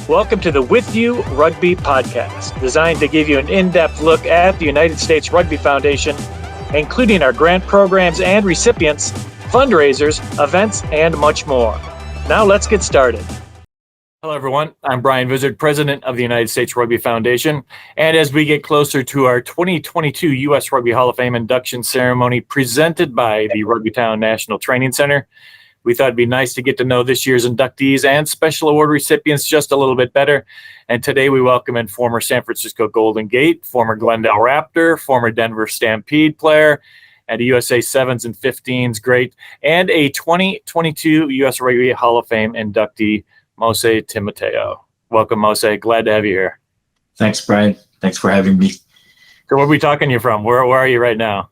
Welcome to the With You Rugby podcast, designed to give you an in-depth look at the United States Rugby Foundation, including our grant programs and recipients, fundraisers, events, and much more. Now let's get started. Hello, everyone. I'm Brian Vizard, president of the United States Rugby Foundation. And as we get closer to our 2022 U.S. Rugby Hall of Fame induction ceremony presented by the Rugbytown National Training Center, we thought it'd be nice to get to know this year's inductees and special award recipients just a little bit better. And today we welcome in former San Francisco Golden Gate, former Glendale Raptor, former Denver Stampede player, and a USA 7s and 15s great, and a 2022 U.S. Rugby Hall of Fame inductee, Mose Timoteo. Welcome, Mose. Glad to have you here. Thanks, Brian. Thanks for having me. So where are we talking to you from? Where are you right now?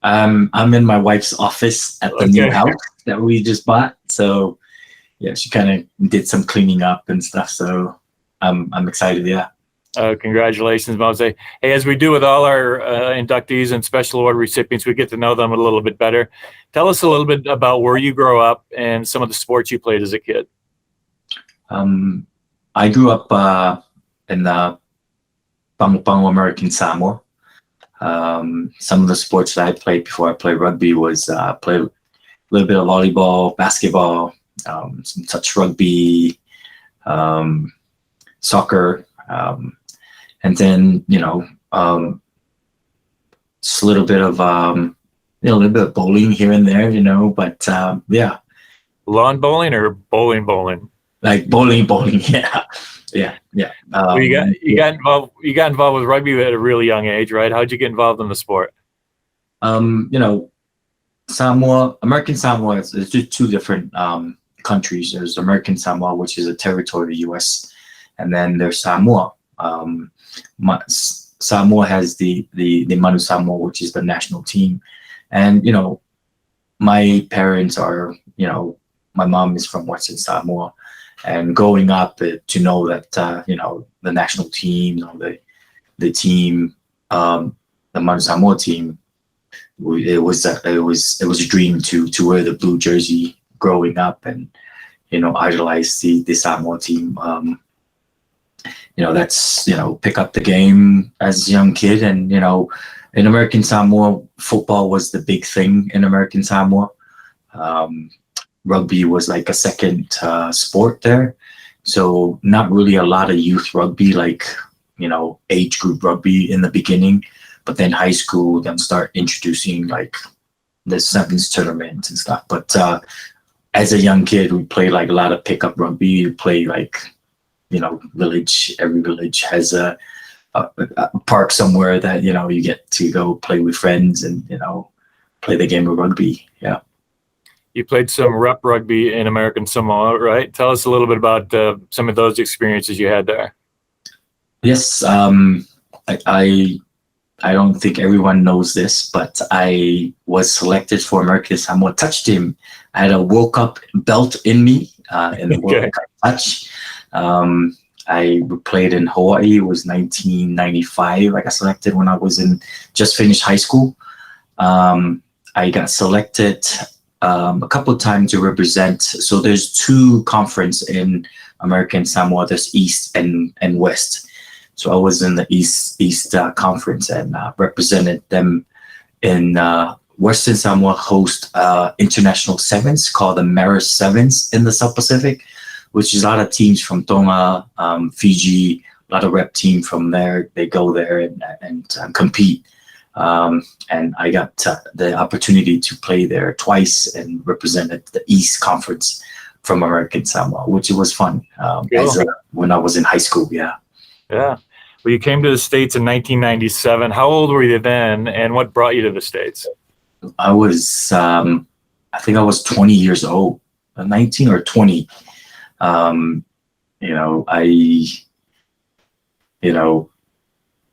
I'm in my wife's office at the new house that we just bought. So yeah, she kind of did some cleaning up and stuff. So I'm excited. Yeah. Congratulations, Mose. Hey, as we do with all our inductees and special award recipients, we get to know them a little bit better. Tell us a little bit about where you grew up and some of the sports you played as a kid. I grew up in the Pangu American Samoa. Some of the sports that I played before I played rugby was played a little bit of volleyball, basketball, some touch rugby, soccer, and then just a little bit of bowling here and there, but yeah. Lawn bowling or bowling? Like bowling, yeah. Well, you got involved with rugby at a really young age, right? How'd you get involved in the sport? Samoa, American Samoa is just two different countries. There's American Samoa, which is a territory of the U.S., and then there's Samoa. Samoa has the Manu Samoa, which is the national team, and my parents are, my mom is from Western Samoa. And growing up to know that the national team, the team, the Manu Samoa team, it was a dream to wear the blue jersey growing up and idolize the Samoa team. That's pick up the game as a young kid, and in American Samoa, football was the big thing in American Samoa. Rugby was like a second sport there. So not really a lot of youth rugby, like, age group rugby in the beginning, but then high school, then start introducing like the sevens tournaments and stuff. But as a young kid, we played like a lot of pickup rugby. You play like, every village has a park somewhere that, you get to go play with friends and, play the game of rugby. Yeah. You played some rep rugby in American Samoa, right? Tell us a little bit about some of those experiences you had there. Yes, I don't think everyone knows this, but I was selected for American Samoa touch team. I had a World Cup belt in me in the World Cup touch. I played in Hawaii. It was 1995. I got selected when I was just finished high school. I got selected a couple of times to represent. So there's two conferences in American Samoa. There's East and West. So I was in the East conference and represented them in Western Samoa. Host international sevens called the Maris Sevens in the South Pacific, which is a lot of teams from Tonga, Fiji, a lot of rep team from there. They go there and compete. And I got the opportunity to play there twice and represented the East Conference from American Samoa, which was fun when I was in high school. Yeah. Yeah. Well, you came to the States in 1997. How old were you then, and what brought you to the States? I was, I think I was 20 years old, 19 or 20.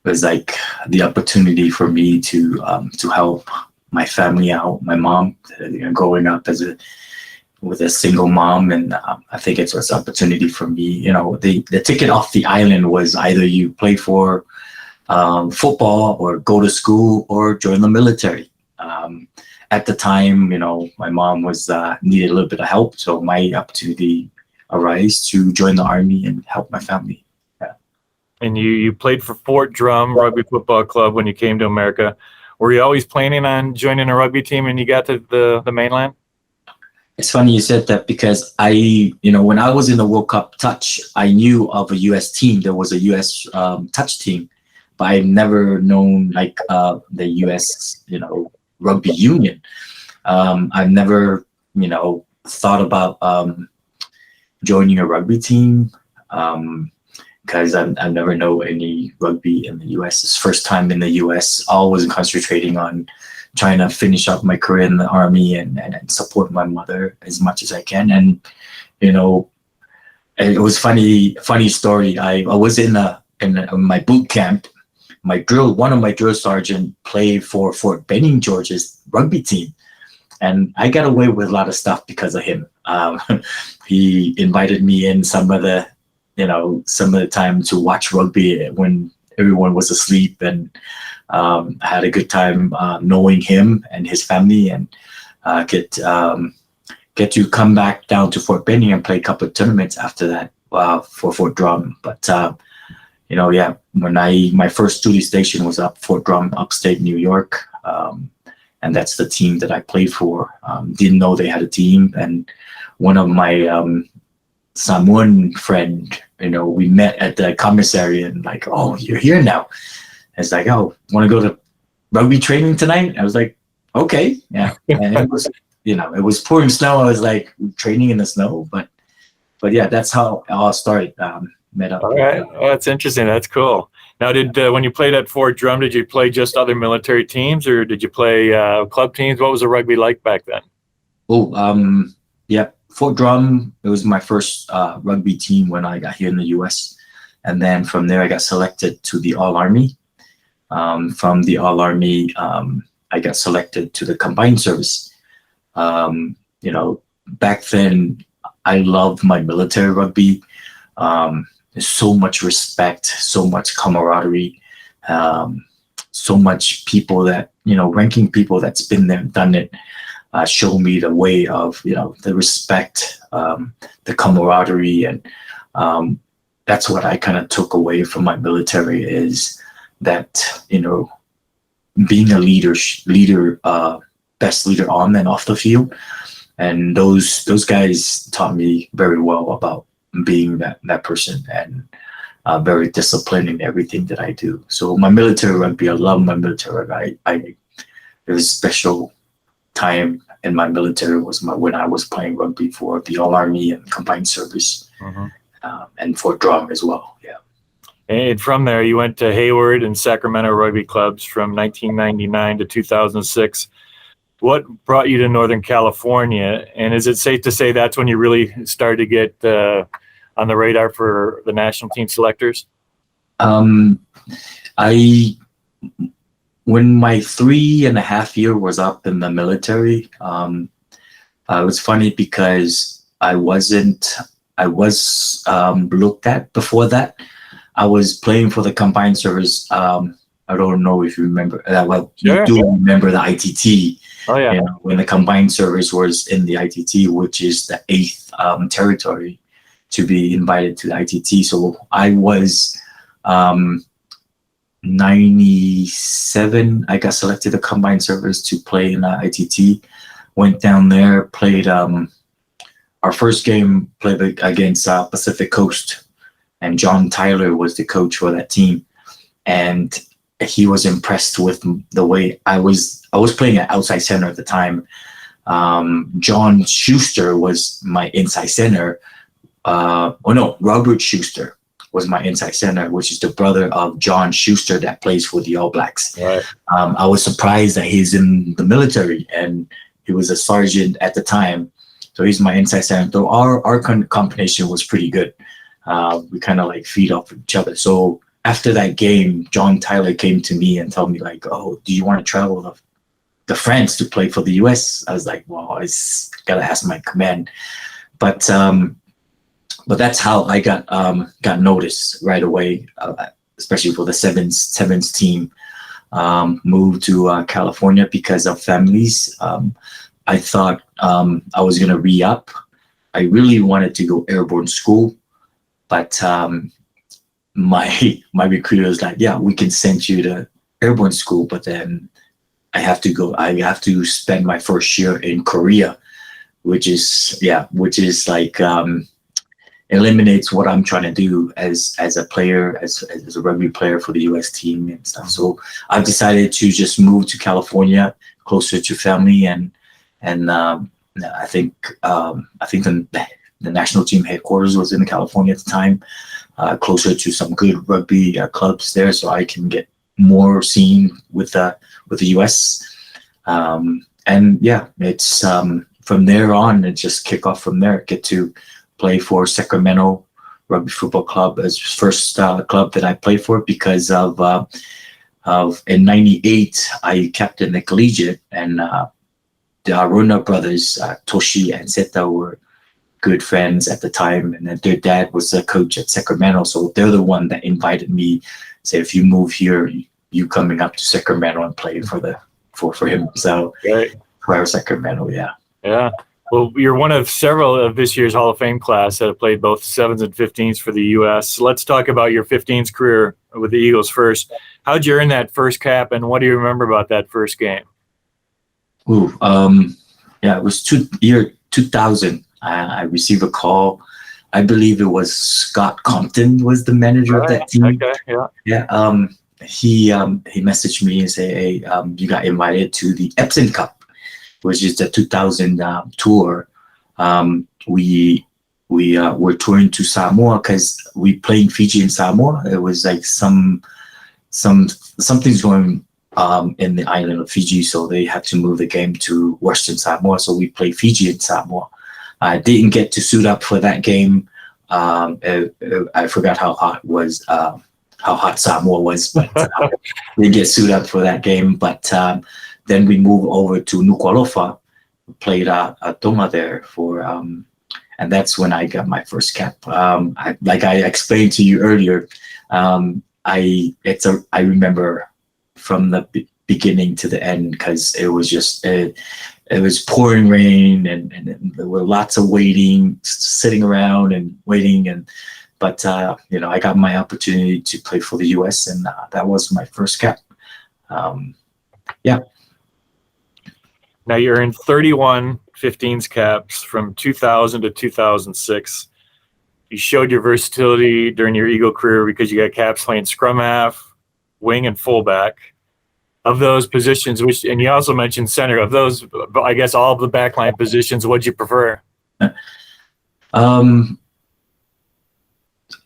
It was like the opportunity for me to help my family out, my mom, growing up with a single mom, and I think it was an opportunity for me. The ticket off the island was either you play for football or go to school or join the military. At the time, my mom was needed a little bit of help, so my opportunity arise to join the Army and help my family. Yeah. And you played for Fort Drum Rugby Football Club when you came to America. Were you always planning on joining a rugby team when you got to the mainland? It's funny you said that because when I was in the World Cup touch, I knew of a U.S. team. There was a U.S. touch team, but I've never known the U.S. rugby union. I've never thought about joining a rugby team because I never know any rugby in the U.S. It's first time in the U.S. Always concentrating on trying to finish up my career in the Army and support my mother as much as I can. And it was funny story. I was in my boot camp. One of my drill sergeant played for Fort Benning, Georgia's rugby team, and I got away with a lot of stuff because of him. He invited me in some of the time to watch rugby when everyone was asleep, and I had a good time knowing him and his family, and get to come back down to Fort Benning and play a couple of tournaments after that for Fort Drum. But when my first duty station was up Fort Drum, upstate New York, and that's the team that I played for. Didn't know they had a team, and one of my Samoan friend, we met at the commissary and like, oh, you're here now. It's like, oh, want to go to rugby training tonight? I was like, okay, yeah. And it was, it was pouring snow. I was like training in the snow, but yeah, that's how it all started. Met up. All right, well, that's interesting. That's cool. Now, when you played at Fort Drum, did you play just other military teams, or did you play club teams? What was the rugby like back then? Oh, yeah, Fort Drum. It was my first rugby team when I got here in the U.S., and then from there I got selected to the All Army. From the All Army, I got selected to the Combined Service. Back then, I loved my military rugby. There's so much respect, so much camaraderie, so much people that, ranking people that's been there and done it, show me the way of, the respect, the camaraderie. And that's what I kind of took away from my military is that, being a leader, best leader on and off the field. And those guys taught me very well about being that person, and very disciplined in everything that I do. So my military rugby, I love my military rugby. There was a special time in my military when I was playing rugby for the All Army and Combined Service, and for Drum as well. Yeah. And from there, you went to Hayward and Sacramento rugby clubs from 1999 to 2006. What brought you to Northern California? And is it safe to say that's when you really started to get on the radar for the national team selectors? When my 3.5 year was up in the military, it was funny because I was looked at before that. I was playing for the Combined Service. I don't know if you remember that. Well, sure. You do remember the ITT. Oh, yeah. When the Combined Service was in the ITT, which is the 8th territory to be invited to the ITT. So I was 97. I got selected to Combined Service to play in the ITT. Went down there, played our first game, played against Pacific Coast, and John Tyler was the coach for that team. And he was impressed with the way I was playing at outside center at the time. John Schuster was my inside center. Robert Schuster was my inside center, which is the brother of John Schuster that plays for the All Blacks. Right. I was surprised that he's in the military, and he was a sergeant at the time. So he's my inside center. So our combination was pretty good. We kind of like feed off each other. So after that game, John Tyler came to me and told me like, oh, do you want to travel to France to play for the US? I was like, well, I gotta ask my command. But that's how I got noticed right away, especially for the sevens team. Moved to California because of families. I thought I was gonna re-up I really wanted to go airborne school, but my recruiter was like, yeah, we can send you to airborne school, but then I have to spend my first year in Korea, which is like eliminates what I'm trying to do as a player, as a rugby player for the US team and stuff. So I've decided to just move to California, closer to family, and I think the national team headquarters was in California at the time, closer to some good rugby clubs there, so I can get more seen with the US. And yeah, it's from there on, it just kick off from there. Get to play for Sacramento Rugby Football Club as first club that I played for, because of in '98 I captained the collegiate, and the Aruna brothers, Toshi and Seta, were good friends at the time, and their dad was a coach at Sacramento, so they're the one that invited me. Say, if you move here, you coming up to Sacramento and play for him. So Right. for Sacramento, yeah. Yeah. Well, you're one of several of this year's Hall of Fame class that have played both 7s and 15s for the U.S. Let's talk about your 15s career with the Eagles first. How'd you earn that first cap, and what do you remember about that first game? Ooh, yeah, it was 2000. I received a call. I believe it was Scott Compton was the manager of that team. Okay, yeah. Yeah. He messaged me and said, "Hey, you got invited to the Epson Cup, which is the 2000 tour." We were touring to Samoa because we played Fiji and Samoa. It was like something's going in the island of Fiji, so they had to move the game to Western Samoa. So we played Fiji and Samoa. I didn't get to suit up for that game. I forgot how hot Samoa was, but didn't get suit up for that game. But then we moved over to Nuku'alofa, played Tonga there for, and that's when I got my first cap. Like I explained to you earlier, I remember from the beginning to the end, because it was just it was pouring rain, and there were lots of waiting, sitting around and waiting, but I got my opportunity to play for the US, and that was my first cap. Yeah. Now you earned 31 15s caps from 2000 to 2006. You showed your versatility during your Eagle career because you got caps playing scrum half, wing, and fullback. Of those positions, and you also mentioned center, of those, I guess all of the backline positions, what'd you prefer? I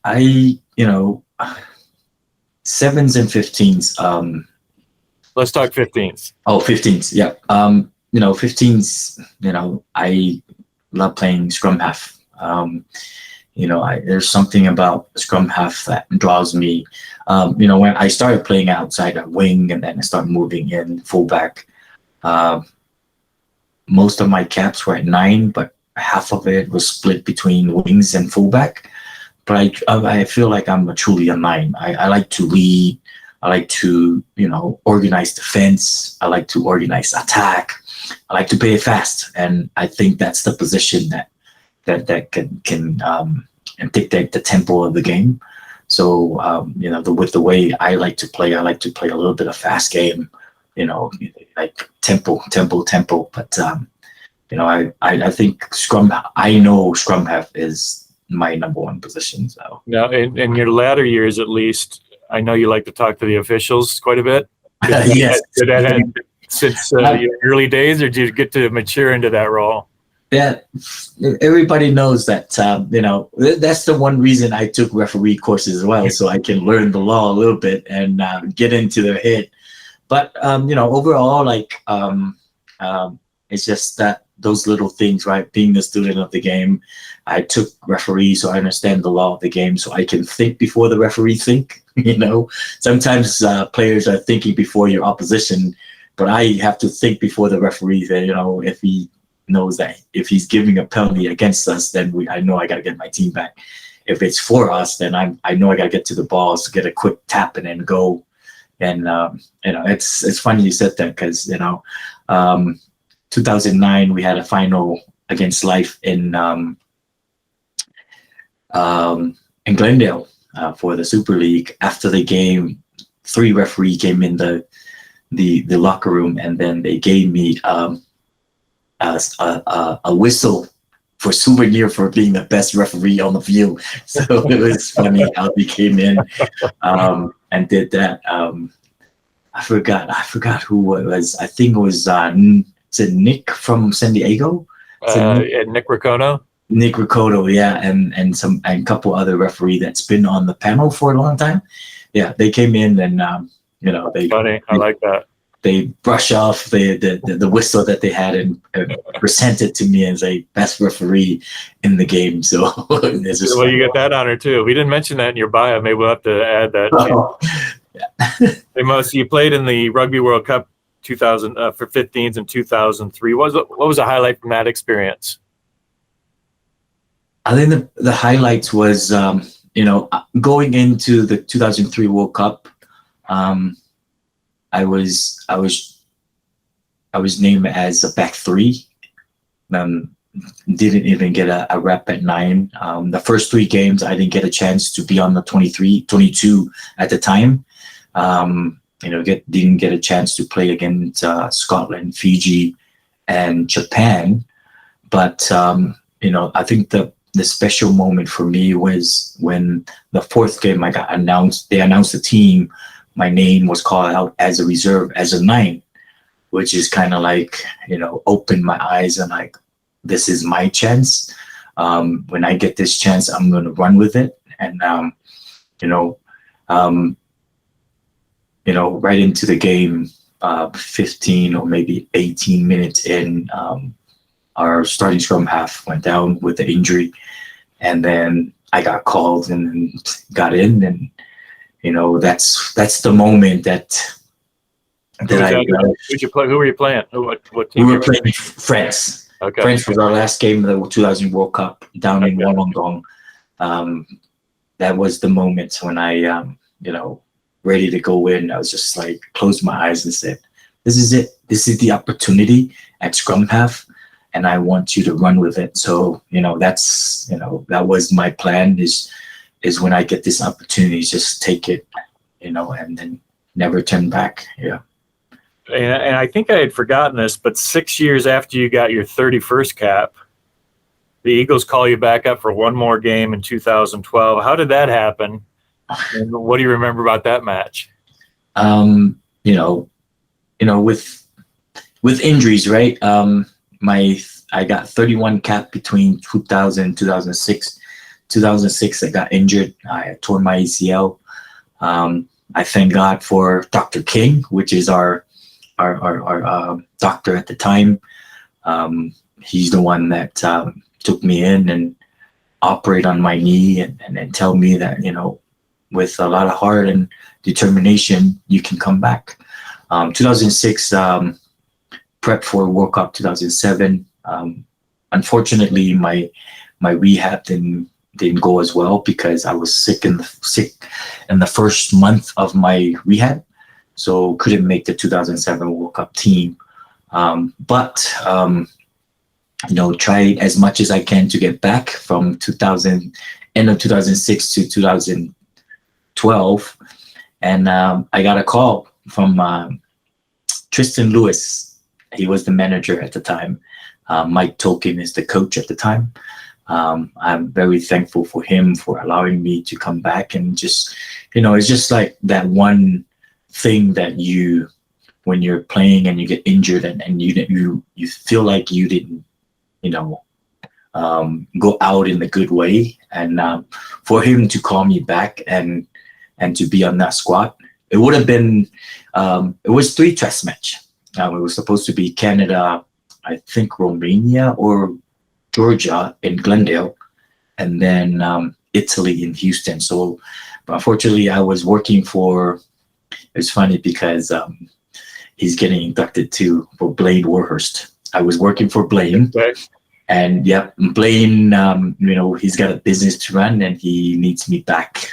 7s and 15s. Let's talk 15s. Oh, 15s, yeah. 15s, I love playing scrum half. There's something about scrum half that draws me. When I started playing outside at wing, and then I started moving in fullback, most of my caps were at 9, but half of it was split between wings and fullback. But I feel like I'm truly a 9. I like to lead. I like to, organize defense. I like to organize attack. I like to play fast, and I think that's the position that can dictate the tempo of the game. So with the way I like to play a little bit of fast game, like tempo. But I think scrum half is my number one position. So now, in your latter years, at least, I know you like to talk to the officials quite a bit. Yes. Did that happen since your early days, or did you get to mature into that role? Yeah, everybody knows that. That's the one reason I took referee courses as well, so I can learn the law a little bit and get into their head. But overall, it's just that those little things, right? Being the student of the game, I took referee, so I understand the law of the game, so I can think before the referee think. Sometimes players are thinking before your opposition, but I have to think before the referee. That if he knows that if he's giving a penalty against us, then I know I got to get my team back. If it's for us, then I know I got to get to the balls to get a quick tap and then go. And it's funny you said that, because 2009 we had a final against Life in in Glendale for the Super League. After the game, 3 referees came in the locker room, and then they gave me a whistle for souvenir for being the best referee on the field. So it was funny how they came in and did that. I forgot who it was. I think it was is it Nick from San Diego? Nick Riccone. Nick Riccone, yeah, and a couple other referee that's been on the panel for a long time. Yeah, they came in and Funny. I like that. They brush off the whistle that they had and present it to me as a best referee in the game. So it's just you get that honor too. We didn't mention that in your bio. Maybe we'll have to add that. Hey, Mose, you played in the Rugby World Cup 2000 for 15s in 2003. What was a highlight from that experience? I think the highlights was going into the 2003 World Cup. I was named as a back 3. Didn't even get a rep at 9. The first 3 games, I didn't get a chance to be on the 22 at the time. Didn't get a chance to play against Scotland, Fiji, and Japan. But I think the special moment for me was when the 4th game I got announced. They announced the team. My name was called out as a reserve, as a 9, which is kind of like, opened my eyes and like, this is my chance. When I get this chance, I'm going to run with it. And, right into the game, 15 or maybe 18 minutes in, our starting scrum half went down with the injury. And then I got called and got in, and that's the moment that Who'd you play? Who were you playing? What team? We were playing France. Okay. France was our last game of the 2000 World Cup down in Wollongong. That was the moment when I, ready to go in. I was just like, closed my eyes and said, "This is it. This is the opportunity at scrum half, and I want you to run with it." So that was my plan. Is when I get this opportunity, just take it, and then never turn back. Yeah. And I think I had forgotten this, but 6 years after you got your 31st cap, the Eagles call you back up for one more game in 2012. How did that happen? And what do you remember about that match? With injuries, right? I got 31 cap between 2000 and 2006. 2006, I got injured. I tore my ACL. I thank God for Dr. King, which is our doctor at the time. He's the one that took me in and operate on my knee and tell me that, with a lot of heart and determination, you can come back. 2006, prep for World Cup 2007. Unfortunately, my rehab didn't go as well because I was sick in the first month of my rehab, so couldn't make the 2007 World Cup team. But try as much as I can to get back from end of 2006 to 2012, and I got a call from Tristan Lewis. He was the manager at the time. Mike Tolkien is the coach at the time. I'm very thankful for him for allowing me to come back, and just, it's just like that one thing that when you're playing and you get injured and you feel like you didn't, go out in the good way. And for him to call me back and to be on that squad, it would have been, it was 3 test match. It was supposed to be Canada, I think Romania or Georgia in Glendale, and then Italy in Houston. So unfortunately, I was working for, it's funny because he's getting inducted for Blaine Warhurst. I was working for Blaine. Okay. And Blaine, he's got a business to run and he needs me back.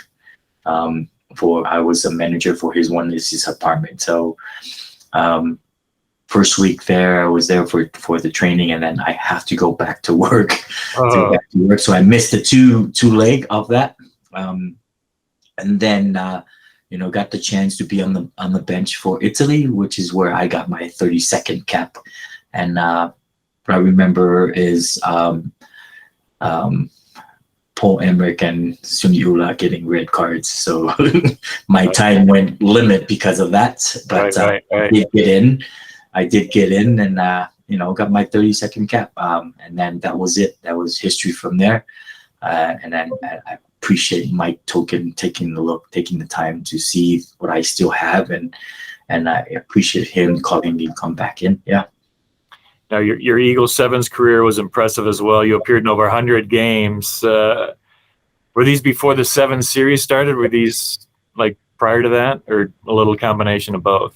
I was a manager for his apartment. So first week there, I was there for the training, and then I have to go back to work. So I missed the two leg of that, and then got the chance to be on the bench for Italy, which is where I got my 32nd cap. And what I remember is Paul Emmerich and Suniula getting red cards, so my time went limit because of that. But I did get in. And got my 32nd cap. And then that was it. That was history from there. And then I appreciate Mike Token taking the time to see what I still have, and I appreciate him calling me to come back in. Yeah. Now, your Eagles Sevens career was impressive as well. You appeared in over 100 games. Were these before the Sevens series started? Were these like prior to that, or a little combination of both?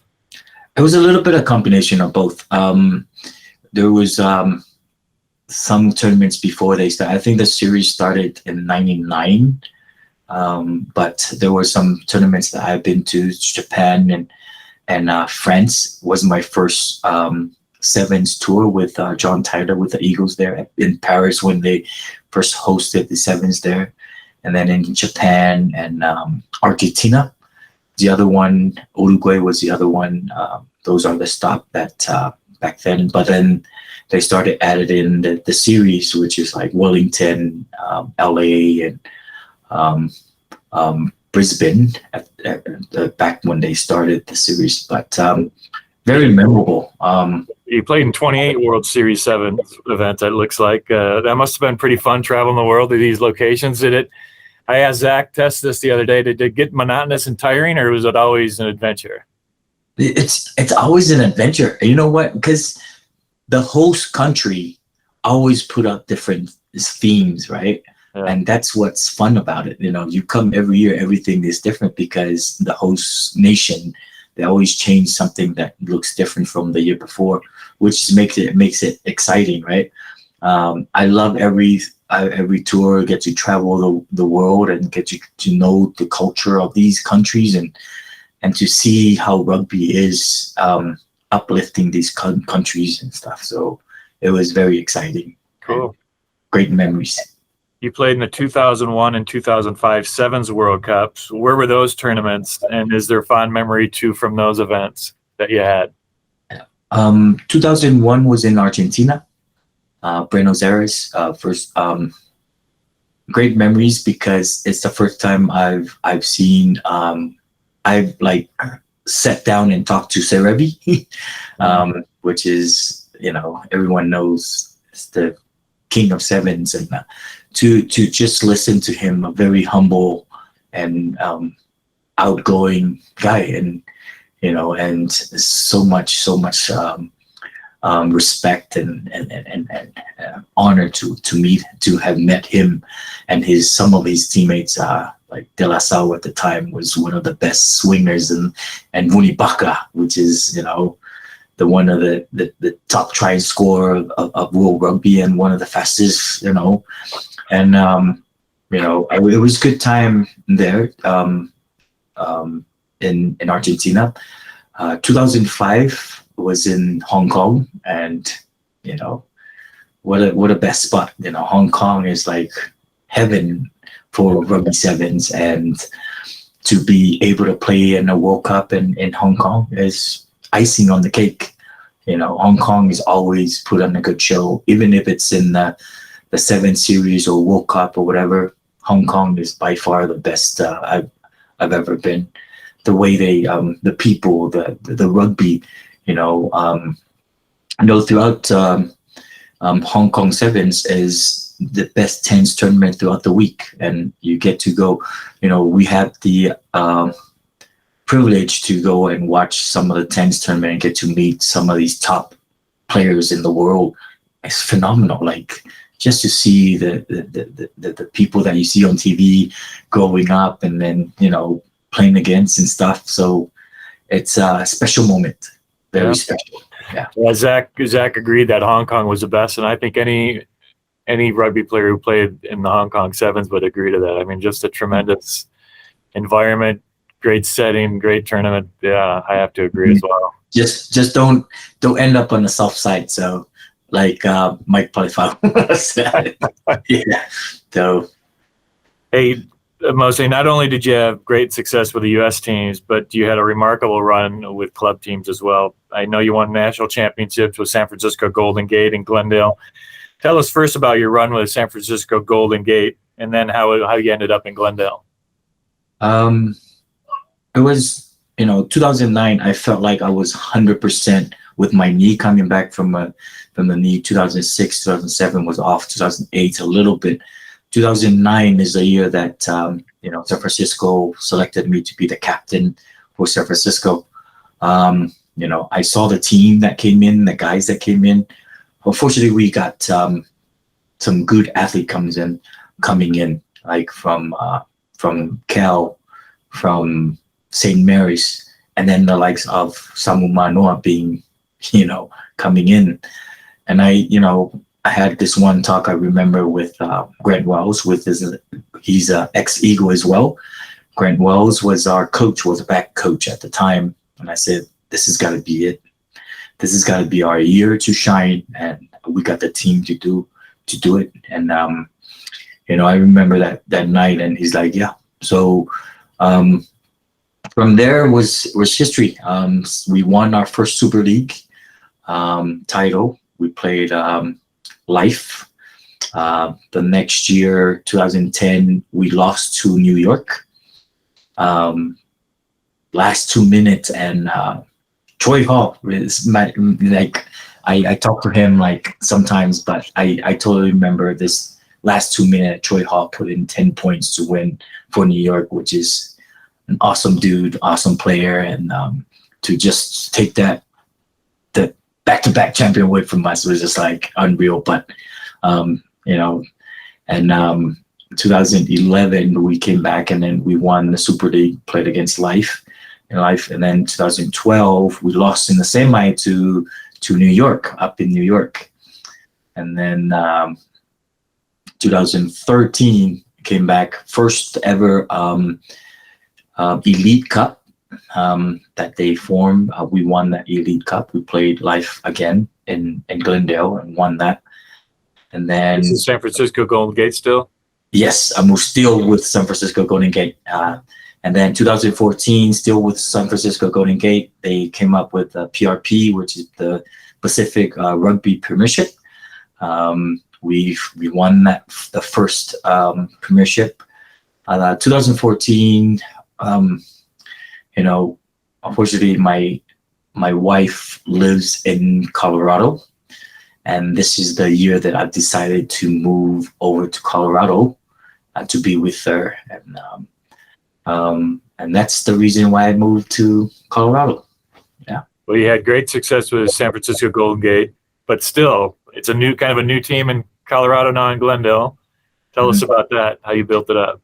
It was a little bit of combination of both. There was some tournaments before they started. I think the series started in '99, but there were some tournaments that I've been to. Japan and France was my first Sevens tour with John Tyler with the Eagles there in Paris when they first hosted the Sevens there, and then in Japan and Argentina. The other one, Uruguay, was the other one. Those are the stop that back then. But then they started added in the series, which is like Wellington, LA, and Brisbane back when they started the series. But very memorable. You played in 28 World Series 7 events, it looks like. That must have been pretty fun traveling the world to these locations. I asked Zach test this the other day. Did it get monotonous and tiring, or was it always an adventure? It's always an adventure. You know what? Because the host country always put up different themes, right? Yeah. And that's what's fun about it. You come every year, everything is different because the host nation, they always change something that looks different from the year before, which makes it exciting, right? I love every tour, get to travel the world and get to know the culture of these countries and to see how rugby is uplifting these countries and stuff. So it was very exciting. Cool. Great memories. You played in the 2001 and 2005 Sevens World Cups. Where were those tournaments, and is there fond memory too from those events that you had? 2001 was in Argentina. Buenos Aires, first great memories because it's the first time I've seen I've like sat down and talked to Serebi, which is everyone knows it's the king of sevens, and to just listen to him, a very humble and outgoing guy, and and so much respect and honor to have met him, and some of his teammates, like De La Salle at the time was one of the best swingers, and Vunibaka, which is the one of the top try scorer of world rugby and one of the fastest, and it was a good time there in Argentina. 2005 was in Hong Kong, and what a best spot. Hong Kong is like heaven for rugby sevens, and to be able to play in a World Cup in Hong Kong is icing on the cake. Hong Kong is always put on a good show, even if it's in the 7 series or World Cup or whatever. Hong Kong is by far the best I've ever been. The way they, the people, the rugby, throughout Hong Kong Sevens is the best 10s tournament throughout the week, and you get to go. We have the privilege to go and watch some of the 10s tournament and get to meet some of these top players in the world. It's phenomenal. Like just to see the people that you see on TV growing up and then playing against and stuff. So it's a special moment. Very special. Yeah. Zach agreed that Hong Kong was the best, and I think any rugby player who played in the Hong Kong Sevens would agree to that. I mean, just a tremendous environment, Great setting, great tournament. Yeah, I have to agree as well. Just don't end up on the soft side. So like Mike Polyfile said. Yeah. So Hey, Mose, not only did you have great success with the U.S. teams, but you had a remarkable run with club teams as well. I know you won national championships with San Francisco Golden Gate and Glendale. Tell us first about your run with San Francisco Golden Gate, and then how you ended up in Glendale. It was, 2009. I felt like I was 100% with my knee coming back from the knee. 2006, 2007 was off. 2008 a little bit. 2009 is the year that San Francisco selected me to be the captain for San Francisco. I saw the team that came in, the guys that came in. Unfortunately, we got some good athlete coming in, like from Cal, from St. Mary's, and then the likes of Samoa being, coming in. And I had this one talk I remember with Grant Wells, he's an ex-Eagle as well. Grant Wells was our coach, was a back coach at the time. And I said, this has got to be it. This has got to be our year to shine. And we got the team to do it. And, I remember that night, and he's like, yeah. So from there was history. We won our first Super League title. We played Life. The next year, 2010, we lost to New York. Last 2 minutes, and Troy Hall is I talk to him like sometimes, but I totally remember this last 2 minutes. Troy Hall put in 10 points to win for New York, which is an awesome dude, awesome player, and to just take the back-to-back champion away from us was just like unreal. But 2011 we came back, and then we won the Super League, played against Life, and then 2012 we lost in the semi to New York, up in New York, and then 2013 came back, first ever Elite Cup that they formed. We won that Elite Cup. We played Life again in Glendale and won that. And then this is San Francisco Golden Gate still? Yes, I'm still with San Francisco Golden Gate. And then 2014, still with San Francisco Golden Gate, they came up with a PRP, which is the Pacific Rugby Premiership. We won the first premiership. 2014, unfortunately, my wife lives in Colorado, and this is the year that I decided to move over to Colorado to be with her, and that's the reason why I moved to Colorado. Yeah. Well, you had great success with San Francisco Golden Gate, but still, it's a new team in Colorado now in Glendale. Tell us about that, how you built it up.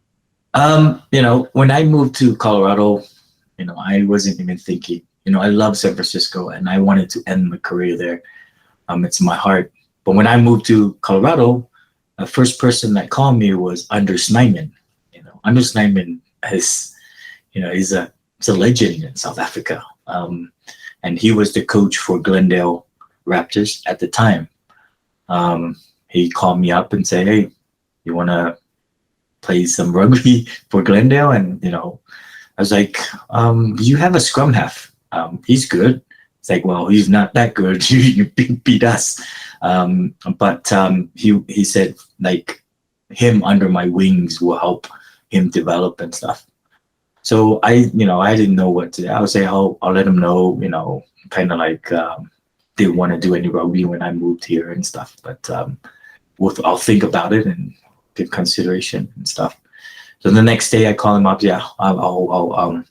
When I moved to Colorado, I wasn't even thinking. I love San Francisco, and I wanted to end my career there. It's my heart. But when I moved to Colorado, the first person that called me was Anders Nyman. Anders Nyman is, he's a legend in South Africa. And he was the coach for Glendale Raptors at the time. He called me up and said, hey, you want to play some rugby for Glendale? And, I was like, you have a scrum half. He's good. It's like, well, he's not that good. You beat us. But he said, like, him under my wings will help him develop and stuff. So I didn't know what to do. I would say, I'll let him know, kind of like didn't want to do any rugby when I moved here and stuff. But I'll think about it and give consideration and stuff. So the next day I call him up. Yeah, I'll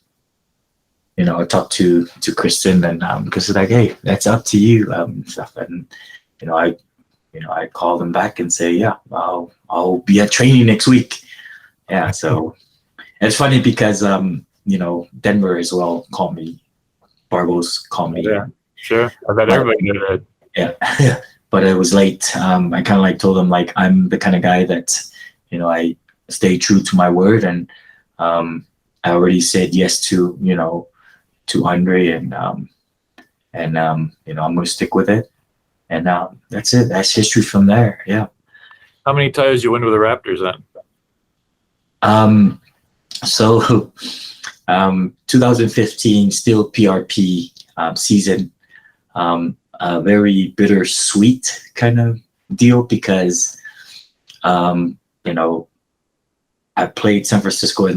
I talked to Kristen, and because it's like, hey, that's up to you, stuff. And I call them back and say, yeah, I'll be at training next week. Yeah, so it's funny because Denver as well called me. Barbos called me. Yeah, sure. I bet everybody knew that. Yeah, but it was late. I kind of like told them, like, I'm the kind of guy that I stay true to my word, and I already said yes to to Andre, and I'm going to stick with it, and that's it. That's history from there. Yeah. How many titles you win with the Raptors then? So 2015, still PRP season. A very bittersweet kind of deal because, I played San Francisco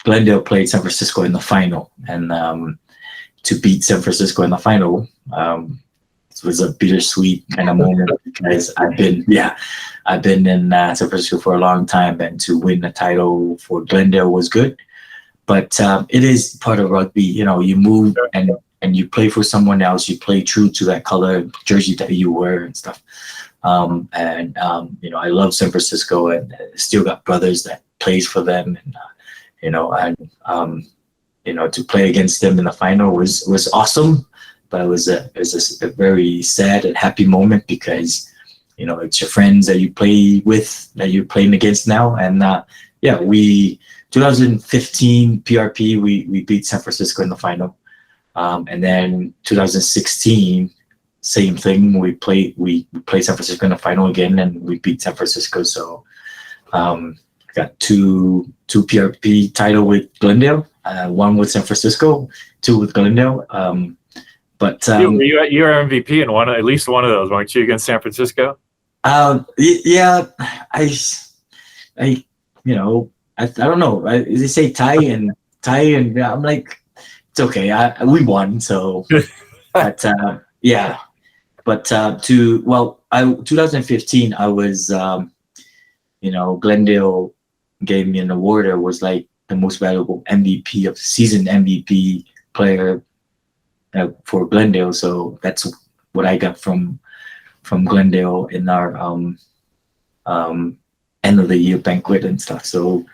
Glendale played San Francisco in the final, and to beat San Francisco in the final, it was a bittersweet kind of moment because I've been in San Francisco for a long time, and to win a title for Glendale was good. But it is part of rugby. You move and you play for someone else. You play true to that color jersey that you wear and stuff. I love San Francisco, and still got brothers that plays for them, and to play against them in the final was awesome, but it was a very sad and happy moment because it's your friends that you play with, that you're playing against now, and 2015 PRP we beat San Francisco in the final, and then 2016 same thing, we played San Francisco in the final again, and we beat San Francisco. So got two PRP title with Glendale, one with San Francisco, two with Glendale. But you were MVP in at least one of those, weren't you, against San Francisco? Yeah, I don't know. They say tie, and I'm like, it's okay. We won, so. But yeah. But 2015, I was, Glendale gave me an award. It was like the most valuable MVP of season MVP player for Glendale. So that's what I got from Glendale in our end of the year banquet and stuff. So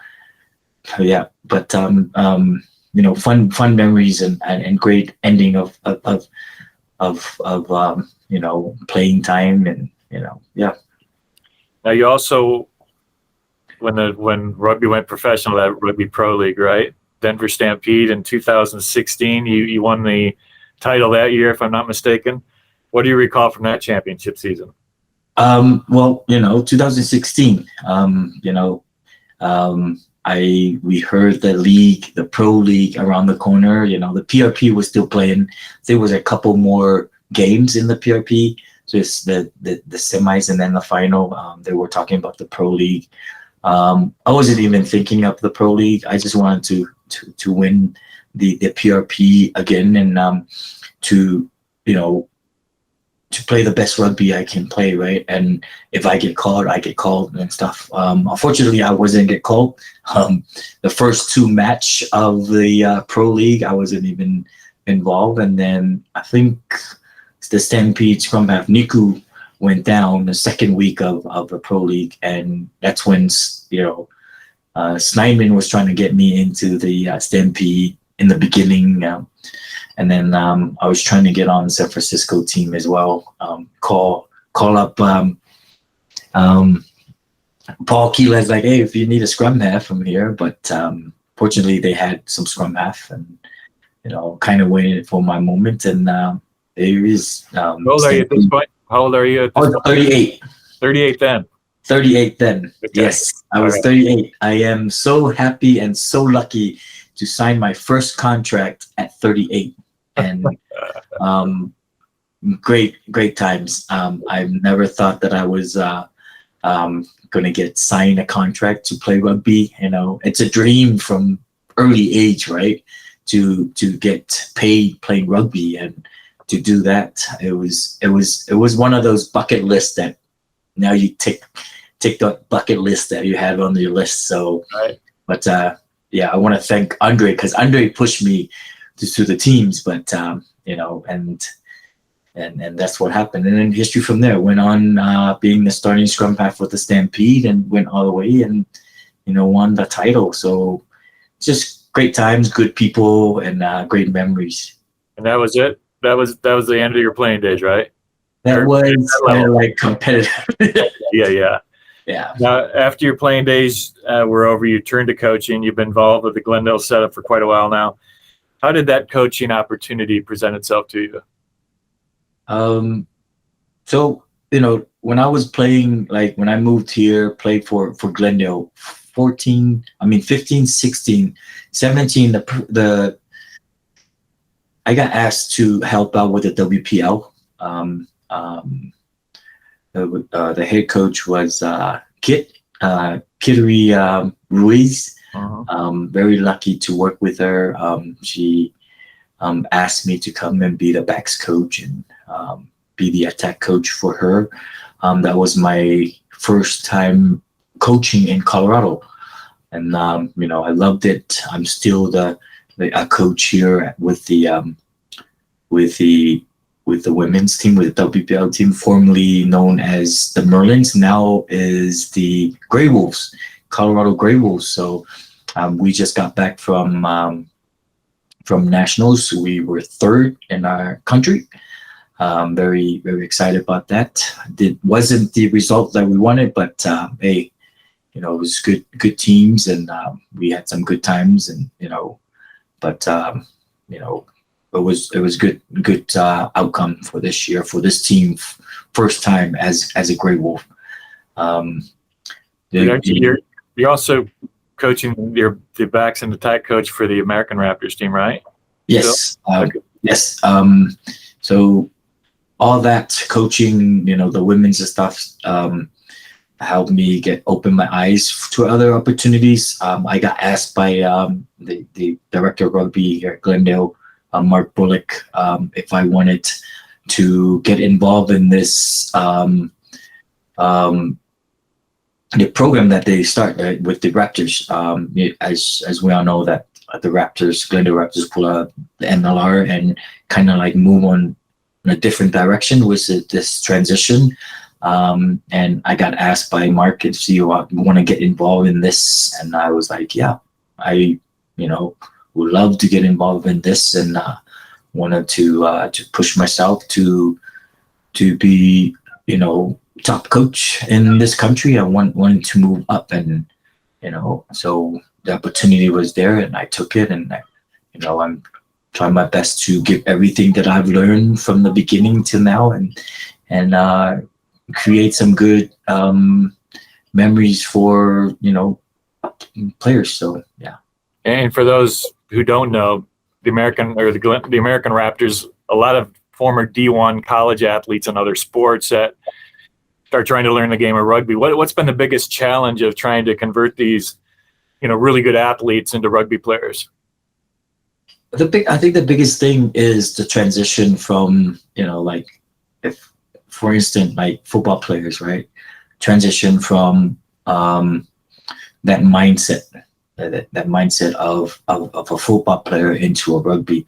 yeah, but fun memories and great ending of playing time, and yeah. Now you also, when rugby went professional, that Rugby Pro League, right? Denver Stampede in 2016. You won the title that year, if I'm not mistaken. What do you recall from that championship season? 2016. We heard the Pro League around the corner. The PRP was still playing. There was a couple more games in the PRP, just the semis and then the final. They were talking about the Pro League. I wasn't even thinking of the Pro League. I just wanted to win the PRP again, and to play the best rugby I can play, right? And if I get called, I get called and stuff. Unfortunately, I wasn't get called. The first two match of the Pro League, I wasn't even involved. And then I think the Stampede scrum half Niku went down the second week of the Pro League, and that's when Snyman was trying to get me into the Stampede in the beginning. And then I was trying to get on the San Francisco team as well. Call up Paul Keeler's like, hey, if you need a scrum half from here. But fortunately, they had some scrum half, and kind of waited for my moment. And there is. How old are you at this point? How old are you at this point? 38. 38 then. 38 then. Okay. Yes, I was 38. I am so happy and so lucky to sign my first contract at 38. And great times. I've never thought that I was going to sign a contract to play rugby. It's a dream from early age, right? To get paid playing rugby, and to do that, it was one of those bucket lists that now you tick the bucket list that you have on your list. So, right. But yeah, I want to thank Andre, because Andre pushed me to the teams, but and that's what happened. And then history from there went on, being the starting scrum half with the Stampede, and went all the way and won the title. So just great times, good people, and great memories. And that was it. That was the end of your playing days, right? That was kind of like competitive. Yeah. Yeah. Now, after your playing days were over, you turned to coaching. You've been involved with the Glendale setup for quite a while now. How did that coaching opportunity present itself to you? So, when I was playing, like when I moved here, played for Glendale, 15, 16, 17, I got asked to help out with the WPL. The head coach was Kittery Ruiz. Very lucky to work with her. She asked me to come and be the backs coach and be the attack coach for her. That was my first time coaching in Colorado, and I loved it. I'm still the coach here with the women's team, with the WPL team, formerly known as the Merlins, now is the Grey Wolves, Colorado Grey Wolves. So we just got back from nationals. We were third in our country. Very, very excited about that. It wasn't the result that we wanted, but hey, it was good teams, and we had some good times, and but it was good outcome for this year for this team, first time as a Grey Wolf. You're also coaching the backs and attack coach for the American Raptors team, right? Yes. Yes. So all that coaching, the women's stuff, helped me open my eyes to other opportunities. I got asked by the director of rugby here at Glendale, Mark Bullock, if I wanted to get involved in this the program that they start with the Raptors. As we all know that the Glendale Raptors pull out the MLR and kind of like move on in a different direction with this transition. And I got asked by Mark if you want to get involved in this, and I was like, yeah, I would love to get involved in this, and wanted to push myself to be top coach in this country. I wanted to move up, and so the opportunity was there, and I took it, and I'm trying my best to give everything that I've learned from the beginning till now, and create some good memories for players. So yeah. And for those who don't know, the American Raptors, a lot of former D1 college athletes and other sports that start trying to learn the game of rugby. What's been the biggest challenge of trying to convert these, really good athletes into rugby players? I think the biggest thing is the transition from, like if, for instance, like football players, right? Transition from that mindset of a football player into a rugby.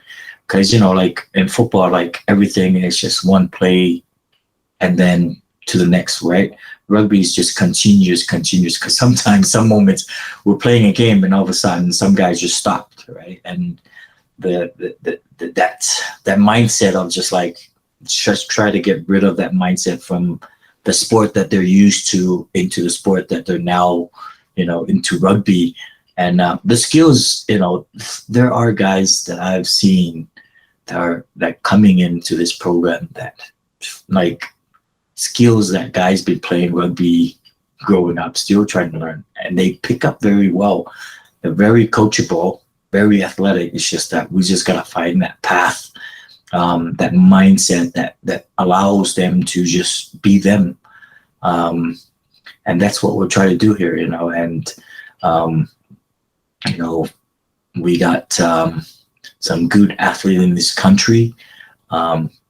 Because, like in football, like everything is just one play and then to the next, right? Rugby is just continuous. Because sometimes, some moments, we're playing a game and all of a sudden, some guys just stopped, right? And that mindset of just try to get rid of that mindset from the sport that they're used to into the sport that they're now, into rugby. And the skills, there are guys that I've seen that coming into this program that like skills that guys been playing rugby growing up, still trying to learn, and they pick up very well. They're very coachable, very athletic. It's just that we just gotta find that path, that mindset that allows them to just be them, and that's what we're trying to do here, and we got some good athletes in this country,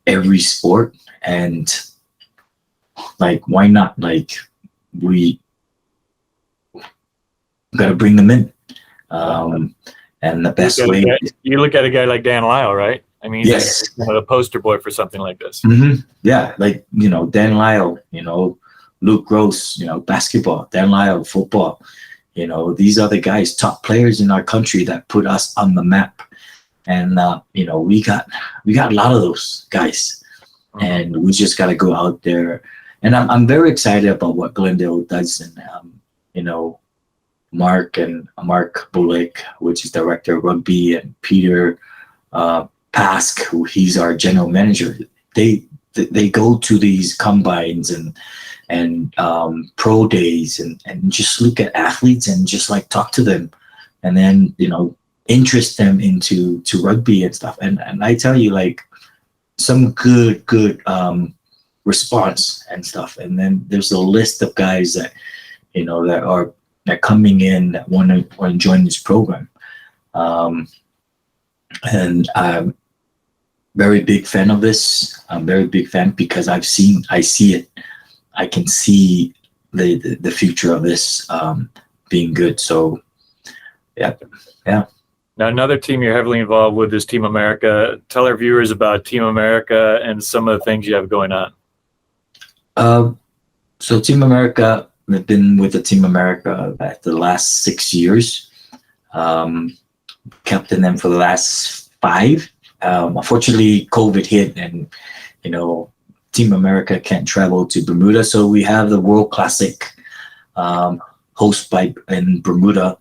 every sport, and like, why not? Like, we got to bring them in, and the best way. You look at a guy like Dan Lyle, right? I mean, yes, he's the poster boy for something like this. Mm-hmm. Yeah, like Dan Lyle, Luke Gross, basketball, Dan Lyle, football. These are the guys, top players in our country that put us on the map. And, we got a lot of those guys, and we just got to go out there and I'm very excited about what Glendale does, and Mark Bullock, which is director of rugby, and Peter Pask, who he's our general manager. They go to these combines and pro days and just look at athletes and just like talk to them, and then interest them into rugby and stuff. And I tell you, like, some good response and stuff. And then there's a list of guys that that are coming in that want to join this program. And I'm very big fan of this. I'm very big fan because I see it. I can see the future of this being good. So yeah. Now, another team you're heavily involved with is Team America. Tell our viewers about Team America and some of the things you have going on. So Team America, I've been with the Team America the last 6 years. Captain them for the last 5. Unfortunately, COVID hit, and Team America can't travel to Bermuda, so we have the World Classic hosted in Bermuda.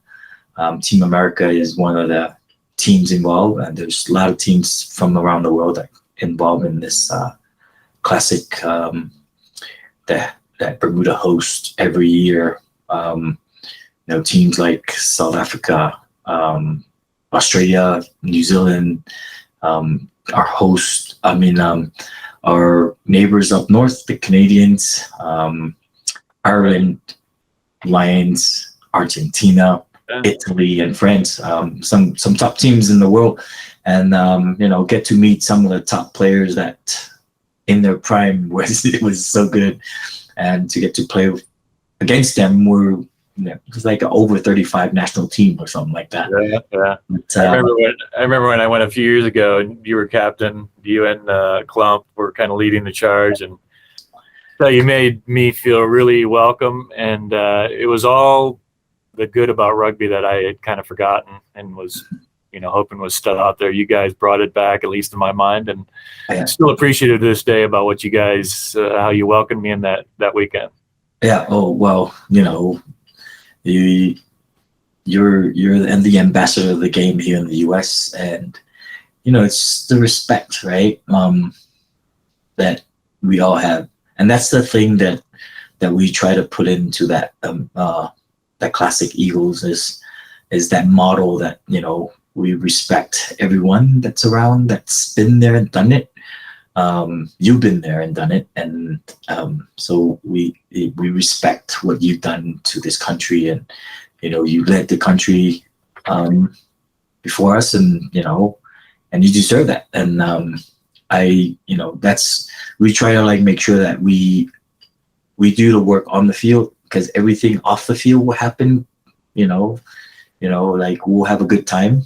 Team America is one of the teams involved, and there's a lot of teams from around the world that involved in this classic that Bermuda hosts every year. Teams like South Africa, Australia, New Zealand, our host. Our neighbors up north, the Canadians, Ireland, Lions, Argentina, Italy, and France. Some top teams in the world, and get to meet some of the top players that in their prime it was so good, and to get to play against them. It was like an over 35 national team or something like that. Yeah. But, I remember when I went a few years ago, and you were captain. You and Klump were kind of leading the charge, and so you made me feel really welcome. And it was all the good about rugby that I had kind of forgotten and was, hoping was still out there. You guys brought it back, at least in my mind, and still appreciative to this day about what you guys, how you welcomed me in that weekend. Yeah. Oh well, you're the ambassador of the game here in the U.S., and it's the respect, right? That we all have, and that's the thing that we try to put into that classic Eagles is that model that we respect everyone that's around, that's been there and done it. You've been there and done it, and so we respect what you've done to this country, and you led the country before us, and and you deserve that. And that's, we try to like make sure that we do the work on the field, because everything off the field will happen. Like we'll have a good time,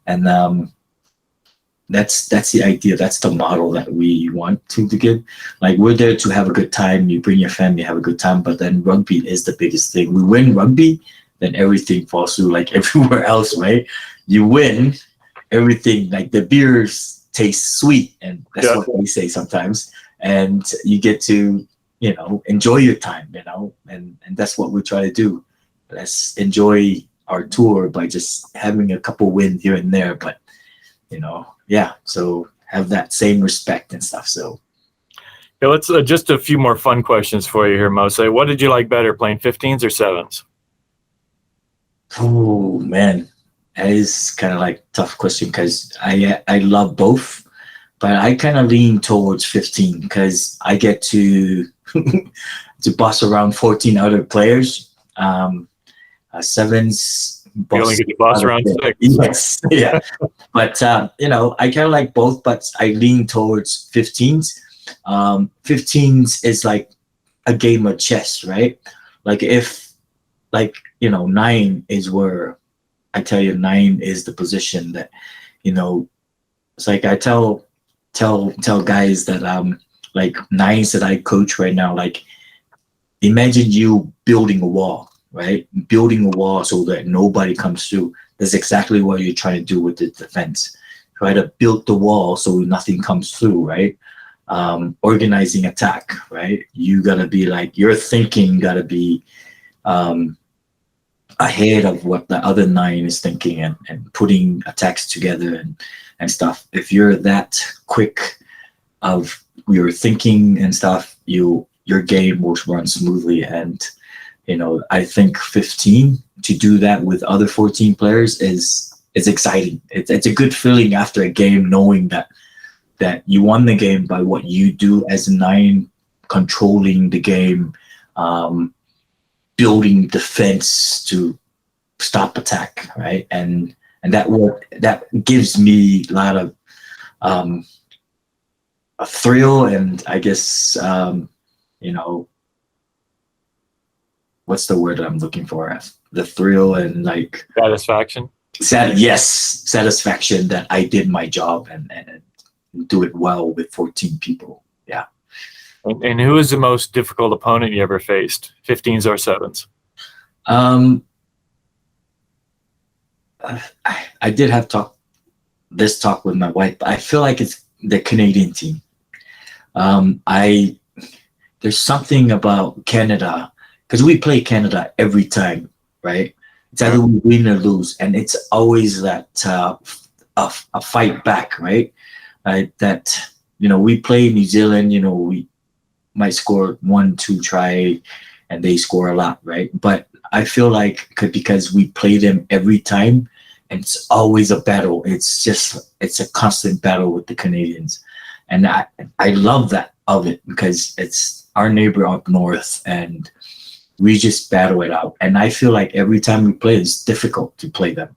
and that's the idea. That's the model that we want to give. Like, we're there to have a good time. You bring your family, have a good time. But then rugby is the biggest thing. We win rugby, then everything falls through, like everywhere else, right? You win, everything, like the beers taste sweet, and that's what we say sometimes. And you get to, enjoy your time, and that's what we try to do. Let's enjoy our tour by just having a couple wins here and there, but so have that same respect and stuff. So let's just a few more fun questions for you here, Mose. What did you like better, playing 15s or 7s? Oh man, that is kind of like tough question, because I love both, but I kind of lean towards 15 because I get to to boss around 14 other players. 7s. You only get to boss around 6. Yes, yeah. But I kind of like both, but I lean towards 15s. 15s is like a game of chess, right? Like if, 9 is where I tell you, 9 is the position that, it's like I tell guys that like 9s that I coach right now, like imagine you building a wall. Right? Building a wall so that nobody comes through. That's exactly what you're trying to do with the defense. Try to build the wall so nothing comes through, right? organizing attack, right? You gotta be like, your thinking gotta be ahead of what the other 9 is thinking, and putting attacks together and stuff. If you're that quick of your thinking and stuff, your game will run smoothly. And I think 15 to do that with other 14 players is exciting. It's a good feeling after a game, knowing that you won the game by what you do as 9, controlling the game, building defense to stop attack, right? And that gives me a lot of a thrill, and I guess what's the word I'm looking for? The thrill and like Satisfaction. Satisfaction that I did my job and do it well with 14 people. Yeah. And who is the most difficult opponent you ever faced, 15s or 7s? I did have this talk with my wife, but I feel like it's the Canadian team. There's something about Canada, because we play Canada every time, right? It's either we win or lose, and it's always that a fight back, right? That we play New Zealand, we might score 1-2 try, and they score a lot, right? But I feel like because we play them every time, and it's always a battle. It's a constant battle with the Canadians, and I love that of it, because it's our neighbor up north, and we just battle it out. And I feel like every time we play, it's difficult to play them,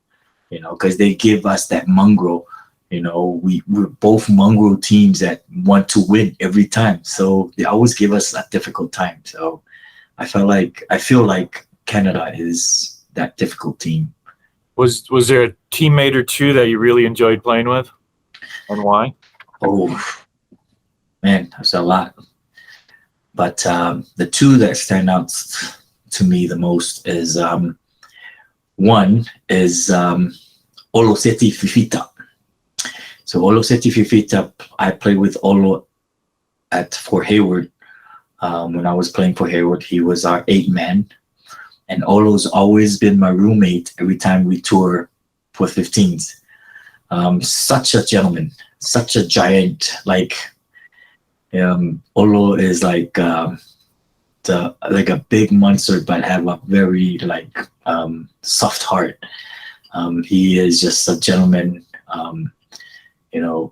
because they give us that mongrel. We're both mongrel teams that want to win every time, so they always give us a difficult time. So I feel like Canada is that difficult team. Was there a teammate or two that you really enjoyed playing with, and why? Oh man, there's a lot. But the 2 that stand out to me the most is one is Oloseti Fifita. So Oloseti Fifita, I played with Olo at Fort Hayward. When I was playing for Hayward, he was our 8-man. And Olo's always been my roommate every time we tour for 15s. Such a gentleman, such a giant. Like Olo is like a big monster, but have a very soft heart. He is just a gentleman.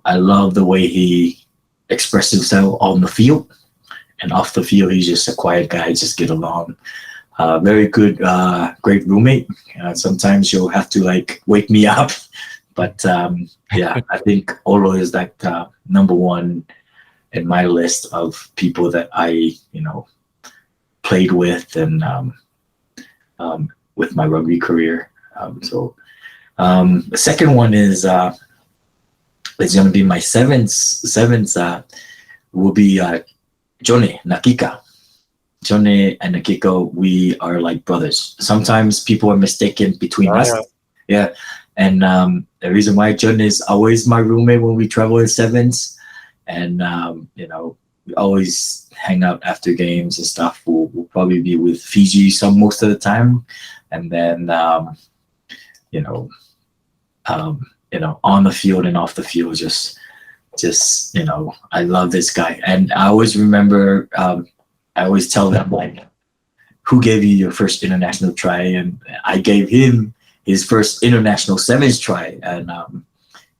I love the way he expresses himself on the field, and off the field, he's just a quiet guy. Just get along. Very good, great roommate. Sometimes you'll have to wake me up, but yeah, I think Olo is number 1 in my list of people that I played with and with my rugby career. The second one is it's going to be my sevens. Will be Johnny Nakika. Johnny and Nakiko, we are like brothers. Sometimes people are mistaken between us. Yeah. And the reason why Johnny is always my roommate when we travel in sevens, and we always hang out after games and stuff. We'll probably be with Fiji most of the time, and then on the field and off the field, just I love this guy. And I always remember, I always tell them who gave you your first international try? And I gave him his first international sevens try, and I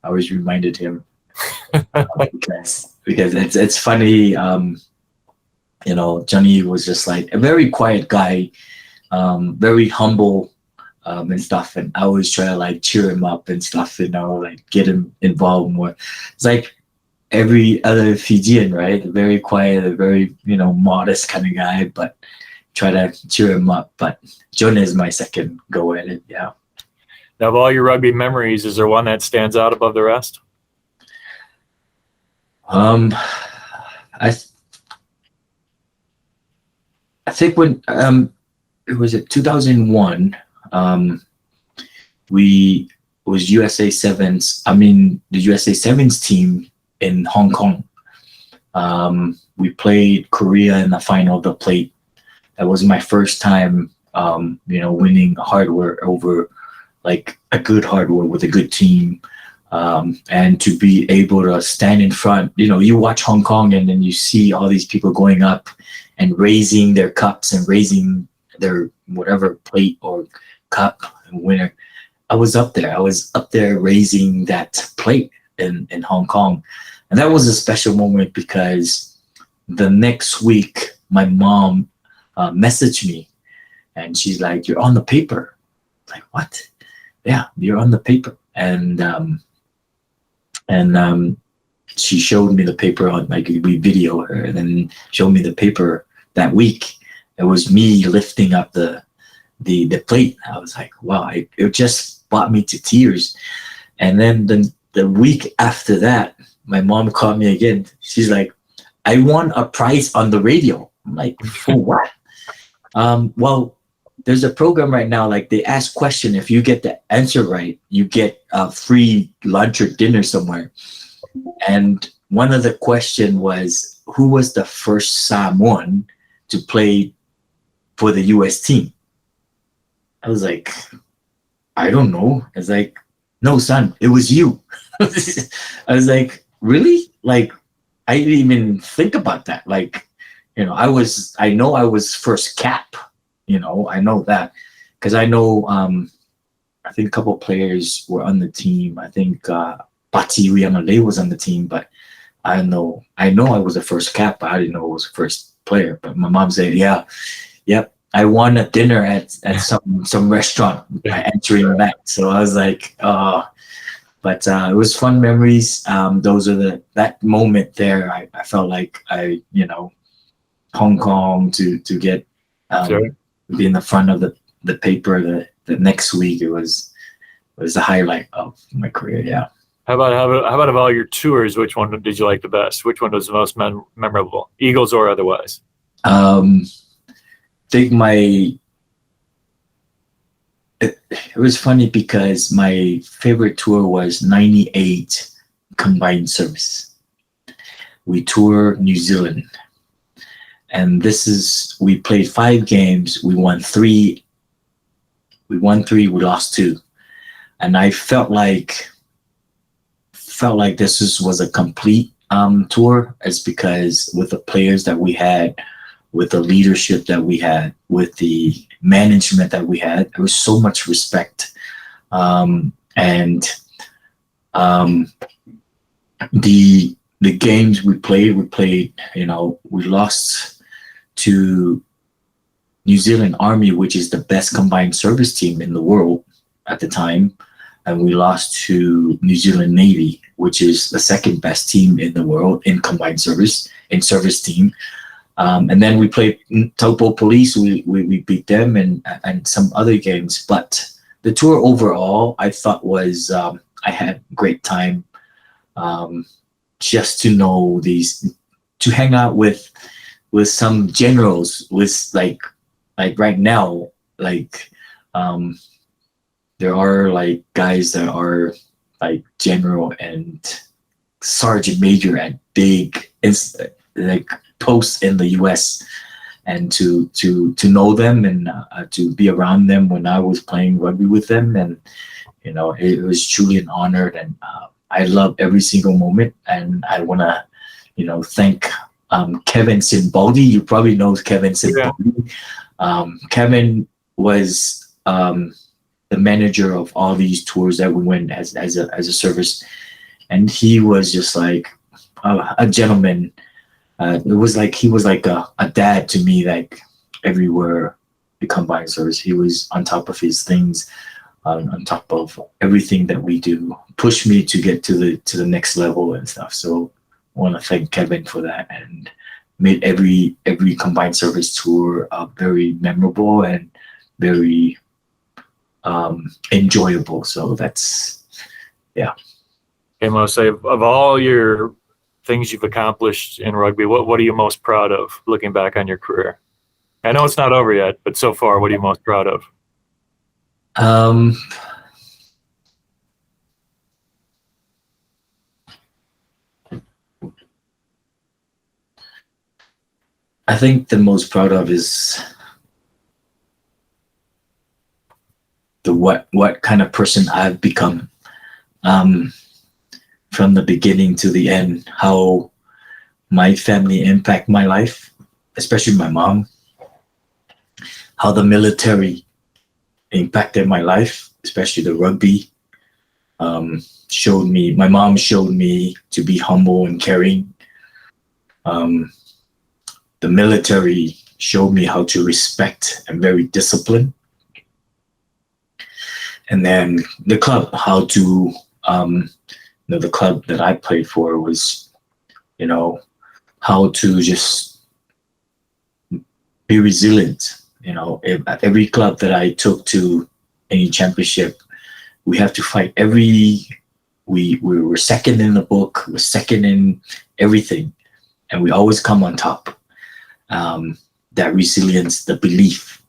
always reminded him because it's funny. Johnny was just a very quiet guy, very humble. And stuff, and I always try to cheer him up and stuff, get him involved more. It's like every other Fijian, right? Very quiet, very modest kind of guy, but try to cheer him up. But Jonah is my second go at it. Yeah. Now, of all your rugby memories, is there one that stands out above the rest? I think when it was 2001. It was the USA Sevens team in Hong Kong, We played Korea in the final of the plate. That was my first time, winning hardware over like a good hardware with a good team. And to be able to stand in front, you watch Hong Kong and then you see all these people going up and raising their cups and raising their whatever plate or cup and winner. I was up there raising that plate in Hong Kong. And that was a special moment because the next week, my mom messaged me and she's like, "You're on the paper." Like, what? Yeah, you're on the paper. And she showed me the paper on, like, we video her and then showed me the paper that week. It was me lifting up the plate. I was like, wow, it just brought me to tears. And then the week after that, my mom called me again. She's like, "I won a prize on the radio." I'm like, "For what?" Well, there's a program right now, like they ask question. If you get the answer right, you get a free lunch or dinner somewhere. And one of the question was, who was the first Samoan to play for the US team? I was like, I don't know. I was like, "No, son, it was you." I was like, really? Like, I didn't even think about that. Like, I know I was first cap. I know that because I know I think a couple of players were on the team. I think Pati Riamalei was on the team, but I know I was the first cap, but I didn't know I was the first player. But my mom said, "Yeah, yep, I won a dinner at some restaurant by entering that." So I was like, but it was fun memories. Those are that moment there. I felt like Hong Kong to get Sure. be in the front of the paper the next week. It was the highlight of my career. Yeah. How about of all your tours? Which one did you like the best? Which one was the most memorable, Eagles or otherwise? Think it was funny because my favorite tour was 98 combined service. We toured New Zealand. And we played 5 games. We won 3. We lost 2. And I felt like this was a complete tour. It's because with the players that we had, with the leadership that we had, with the management that we had, there was so much respect. And the games we played, we lost to New Zealand Army, which is the best combined service team in the world at the time. And we lost to New Zealand Navy, which is the second best team in the world in combined service team. And then we played Taupo Police. We beat them and some other games. But the tour overall, I thought was I had a great time. Just to know to hang out with some generals, with like right now, like there are like guys that are like general and sergeant major at big like posts in the US, and to know them and to be around them when I was playing rugby with them, and it was truly an honor, and I love every single moment. And I want to thank Kevin Simbaldi. You probably know Kevin Simbaldi. Yeah. Kevin was the manager of all these tours that we went as a service, and he was just like a gentleman. It was like he was like a dad to me. Like everywhere we combined service, he was on top of his things, on top of everything that we do, push me to get to the next level and stuff. So I want to thank Kevin for that, and made every combined service tour very memorable and very enjoyable. So that's, yeah. Okay, Mose, of all your things you've accomplished in rugby, what are you most proud of looking back on your career? I know it's not over yet, but so far, what are you most proud of? I think the most proud of is the what kind of person I've become, from the beginning to the end, how my family impact my life, especially my mom, how the military impacted my life, especially the rugby. My mom showed me to be humble and caring. The military showed me how to respect and very disciplined. And then the club, how to, the club that I played for was, how to just be resilient. Every club that I took to any championship, we have to fight we were second in the book, we're second in everything, and we always come on top. That resilience, the belief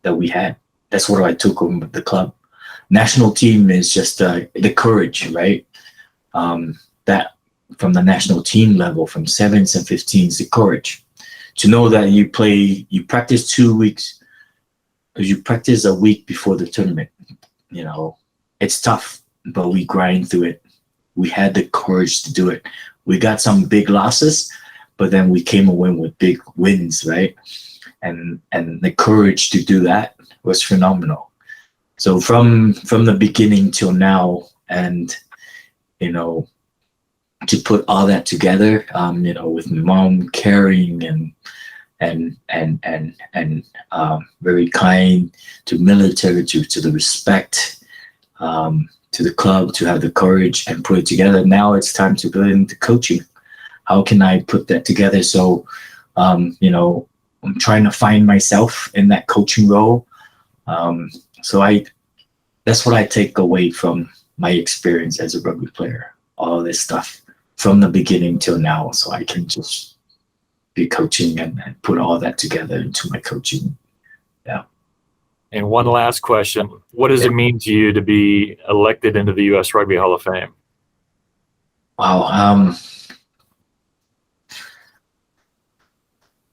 that we had, that's what I took from the club. National team is just the courage, right? That from the national team level, from 7s and 15s, the courage to know that you practice 2 weeks, you practice a week before the tournament. It's tough, but we grind through it. We had the courage to do it. We got some big losses, but then we came away with big wins, right? And the courage to do that was phenomenal. So from the beginning till now, and to put all that together, with my mom caring and very kind, to military, to the respect, to the club, to have the courage and put it together. Now it's time to go into coaching. How can I put that together? So, I'm trying to find myself in that coaching role. That's what I take away from my experience as a rugby player, all this stuff from the beginning till now. So I can just be coaching and put all that together into my coaching. Yeah. And one last question. What does it mean to you to be elected into the U.S. Rugby Hall of Fame? Wow.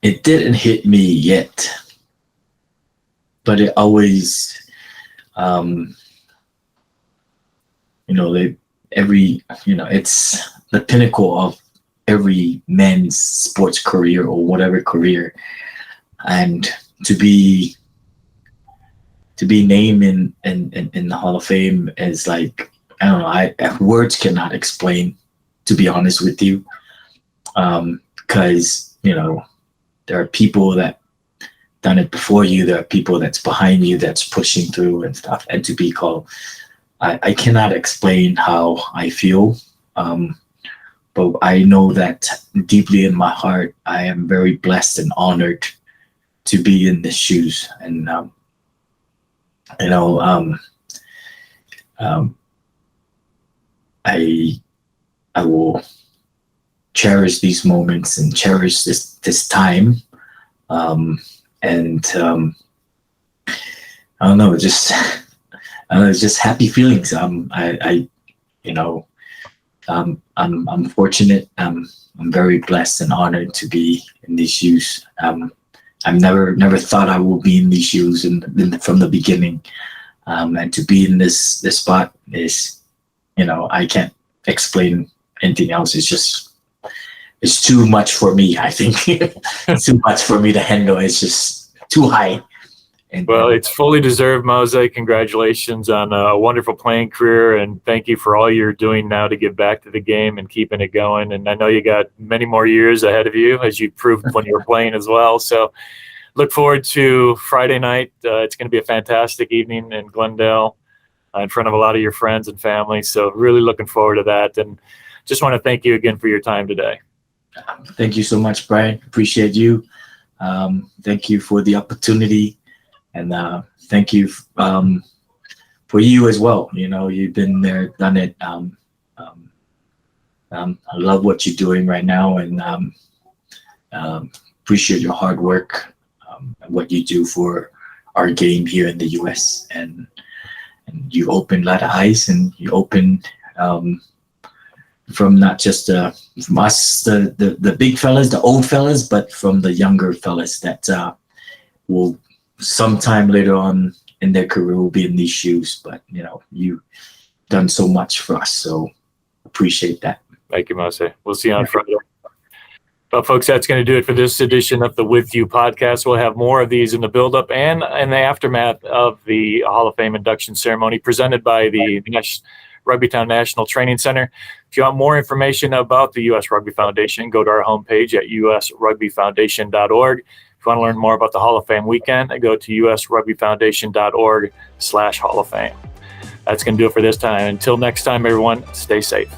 It didn't hit me yet, but it always, it's the pinnacle of every man's sports career or whatever career. And to be named in the Hall of Fame is like, I don't know, words cannot explain, to be honest with you. Because, there are people that done it before you. There are people that's behind you that's pushing through and stuff. And to be called, I cannot explain how I feel. But I know that deeply in my heart, I am very blessed and honored to be in the shoes. And, I will cherish these moments and cherish this time. I don't know, it's just happy feelings. I'm fortunate. I'm very blessed and honored to be in these shoes. I've never thought I would be in these shoes from the beginning. And to be in this spot is, I can't explain anything else. It's too much for me, I think. It's too much for me to handle. It's just too high. Well, it's fully deserved, Mose. Congratulations on a wonderful playing career, and thank you for all you're doing now to give back to the game and keeping it going. And I know you got many more years ahead of you, as you proved when you were playing as well. So look forward to Friday night. It's going to be a fantastic evening in Glendale in front of a lot of your friends and family. So really looking forward to that. And just want to thank you again for your time today. Thank you so much, Brian. Appreciate you. Thank you for the opportunity. And thank you for you as well. You've been there, done it. I love what you're doing right now, and appreciate your hard work and what you do for our game here in the U.S. And you opened a lot of eyes, and you opened from not just from us, the big fellas, the old fellas, but from the younger fellas that will sometime later on in their career will be in these shoes. But you've done so much for us, so appreciate that. Thank you, Mose. We'll see you on Friday. Well, folks, that's going to do it for this edition of the With You podcast. We'll have more of these in the build-up and in the aftermath of the Hall of Fame induction ceremony presented by the Rugbytown National Training Center. If you want more information about the U.S. Rugby Foundation, go to our homepage at usrugbyfoundation.org. If you want to learn more about the Hall of Fame weekend, go to usrugbyfoundation.org/Hall of Fame. That's going to do it for this time. Until next time, everyone, stay safe.